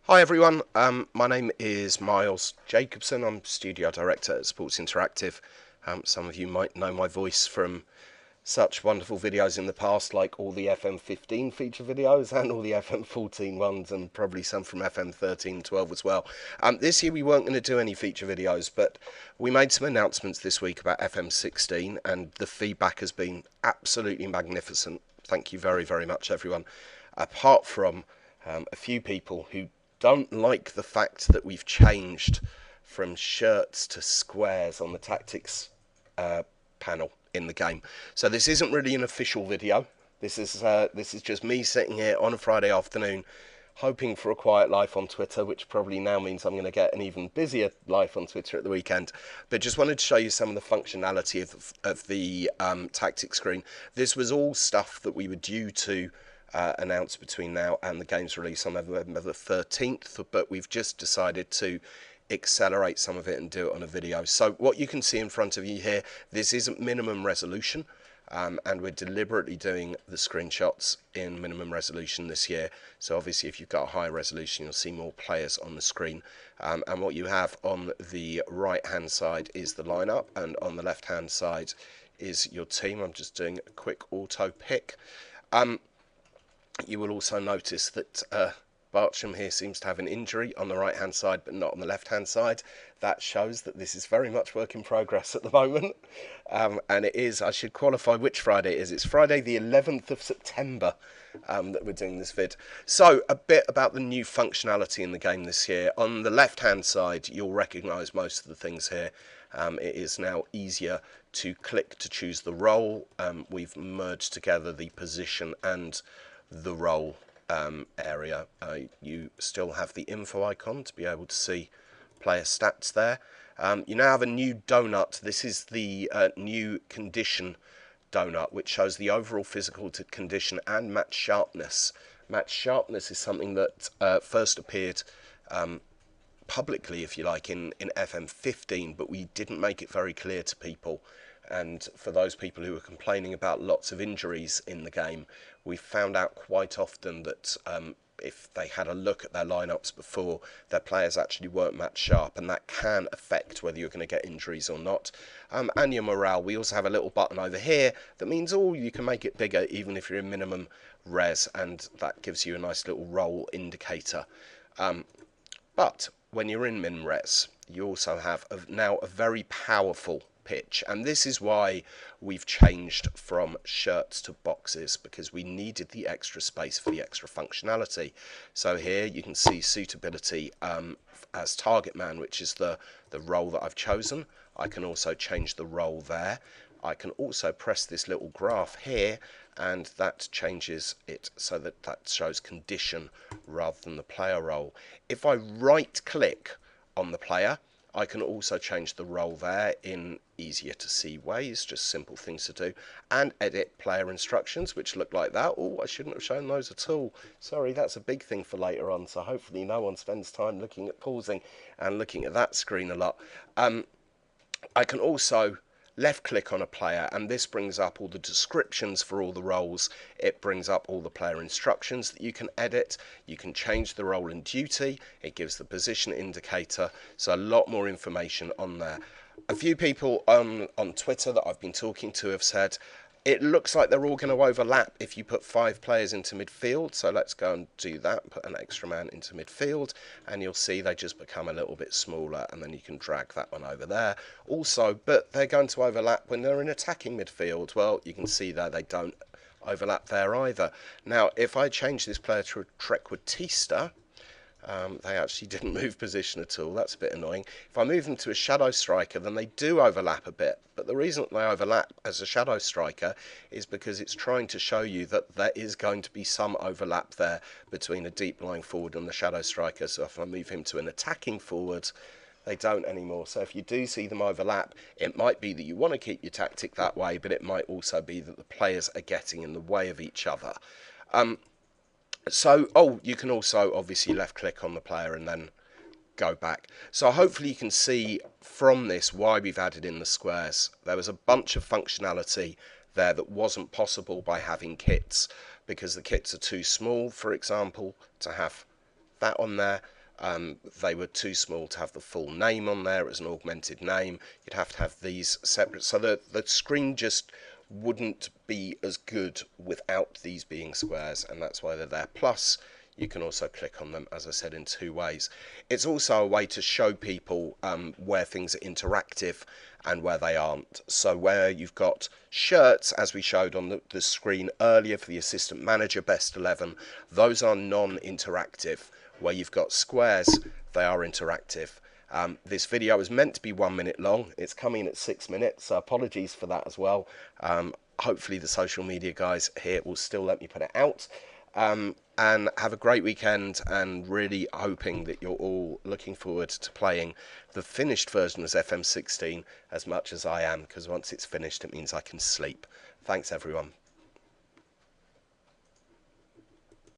Hi everyone, my name is Miles Jacobson. I'm Studio Director at Sports Interactive. Some of you might know my voice from such wonderful videos in the past, like all the FM15 feature videos and all the FM14 ones, and probably some from FM13 and 12 as well. This year we weren't going to do any feature videos, but we made some announcements this week about FM16, and the feedback has been absolutely magnificent. Thank you very, very much, everyone. Apart from a few people who don't like the fact that we've changed from shirts to squares on the tactics panel in the game. So this isn't really an official video. This is just me sitting here on a Friday afternoon, hoping for a quiet life on Twitter, which probably now means I'm going to get an even busier life on Twitter at the weekend. But just wanted to show you some of the functionality of the tactics screen. This was all stuff that we were due to announced between now and the game's release on November the 13th, but we've just decided to accelerate some of it and do it on a video. So what you can see in front of you here, this isn't minimum resolution, and we're deliberately doing the screenshots in minimum resolution this year. So obviously if you've got a higher resolution, you'll see more players on the screen. And what you have on the right hand side is the lineup, and on the left hand side is your team. I'm just doing a quick auto pick. You will also notice that Bartram here seems to have an injury on the right hand side but not on the left hand side. That shows that this is very much work in progress at the moment, and it is, I should qualify which Friday it is. It's Friday the 11th of September that we're doing this vid. So a bit about the new functionality in the game this year. On the left hand side you'll recognise most of the things here. It is now easier to click to choose the role. We've merged together the position and the role area. You still have the info icon to be able to see player stats there. You now have a new donut. This is the new condition donut, which shows the overall physical condition and match sharpness. Match sharpness is something that first appeared publicly, if you like, in FM15, but we didn't make it very clear to people. And for those people who were complaining about lots of injuries in the game, we found out quite often that if they had a look at their lineups before, their players actually weren't match sharp, and that can affect whether you're going to get injuries or not. And your morale, we also have a little button over here that means, oh, you can make it bigger even if you're in minimum res, and that gives you a nice little roll indicator. But when you're in min res, you also have now a very powerful pitch, and this is why we've changed from shirts to boxes, because we needed the extra space for the extra functionality. So here you can see suitability as target man, which is the role that I've chosen. I can also change the role there. I can also press this little graph here, and that changes it so that that shows condition rather than the player role. If I right click on the player, I can also change the role there in easier to see ways, just simple things to do, and edit player instructions, which look like that. Oh, I shouldn't have shown those at all. Sorry, that's a big thing for later on, so hopefully no one spends time looking at pausing and looking at that screen a lot. I can also left click on a player, and this brings up all the descriptions for all the roles. It brings up all the player instructions that you can edit. You can change the role and duty. It gives the position indicator, so a lot more information on there. A few people on Twitter that I've been talking to have said it looks like they're all going to overlap if you put 5 players into midfield. So let's go and do that, put an extra man into midfield, and you'll see they just become a little bit smaller, and then you can drag that one over there. Also, but they're going to overlap when they're in attacking midfield. Well, you can see there they don't overlap there either. Now, if I change this player to a trequartista, they actually didn't move position at all. That's a bit annoying. If I move them to a shadow striker, then they do overlap a bit. But the reason they overlap as a shadow striker is because it's trying to show you that there is going to be some overlap there between a deep lying forward and the shadow striker. So if I move him to an attacking forward, they don't anymore. So if you do see them overlap, it might be that you want to keep your tactic that way, but it might also be that the players are getting in the way of each other. So, you can also obviously left click on the player and then go back. So hopefully you can see from this why we've added in the squares. There was a bunch of functionality there that wasn't possible by having kits, because the kits are too small, for example, to have that on there. They were too small to have the full name on there as an augmented name. You'd have to have these separate, so the screen just wouldn't be as good without these being squares, and that's why they're there. Plus, you can also click on them, as I said, in two ways. It's also a way to show people where things are interactive and where they aren't. So where you've got shirts, as we showed on the screen earlier for the assistant manager best 11, those are non-interactive. Where you've got squares, they are interactive. This video was meant to be 1 minute long. It's coming at 6 minutes, so apologies for that as well. Hopefully the social media guys here will still let me put it out. And have a great weekend, and really hoping that you're all looking forward to playing the finished version as FM16 as much as I am, because once it's finished it means I can sleep. Thanks everyone.